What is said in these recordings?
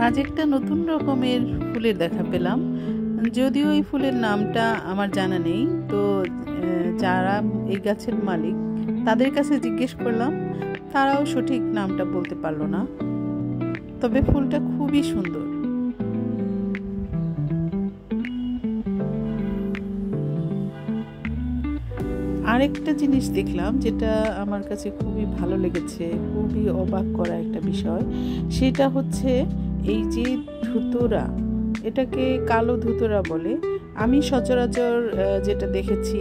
আজ একটা নতুন রকমের ফুলের দেখা পেলাম। যদিও এই ফুলের নামটা আমার জানা নেই, তো যারা এই গাছের মালিক তাদের কাছে জিজ্ঞেস করলাম, তারাও সঠিক নামটা বলতে পারলো না। তবে ফুলটা খুবই সুন্দর। আরেকটা জিনিস দেখলাম যেটা আমার কাছে খুবই ভালো লেগেছে, খুবই অবাক করা একটা বিষয়। সেটা হচ্ছে এই যে ধুতরা, এটাকে কালো ধুতরা বলে। আমি সচরাচর যেটা দেখেছি,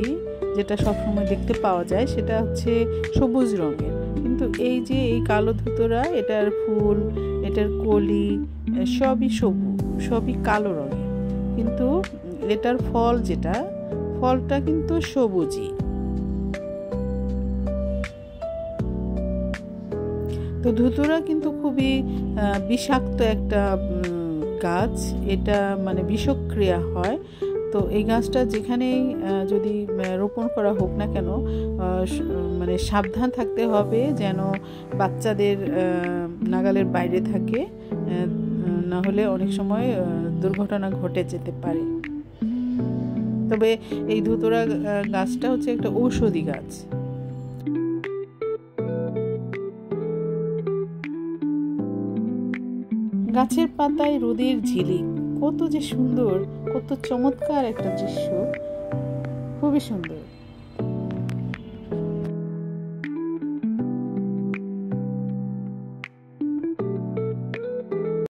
যেটা সবসময় দেখতে পাওয়া যায়, সেটা হচ্ছে সবুজ রঙের। কিন্তু এই যে এই কালো ধুতরা, এটার ফুল, এটার কলি সবই সবুজ, সবই কালো রঙের। কিন্তু এটার ফল, যেটা ফলটা কিন্তু সবুজই। তো ধুতুরা কিন্তু খুবই বিষাক্ত একটা গাছ। এটা মানে বিষক্রিয়া হয়। তো এই গাছটা যেখানেই যদি রোপণ করা হোক না কেন, মানে সাবধান থাকতে হবে যেন বাচ্চাদের নাগালের বাইরে থাকে, না হলে অনেক সময় দুর্ঘটনা ঘটে যেতে পারে। তবে এই ধুতুরা গাছটা হচ্ছে একটা ঔষধি গাছ। গাছের পাতায় রোদের ঝিলিক, কত যে সুন্দর, কত চমৎকার একটা দৃশ্য, খুবই সুন্দর।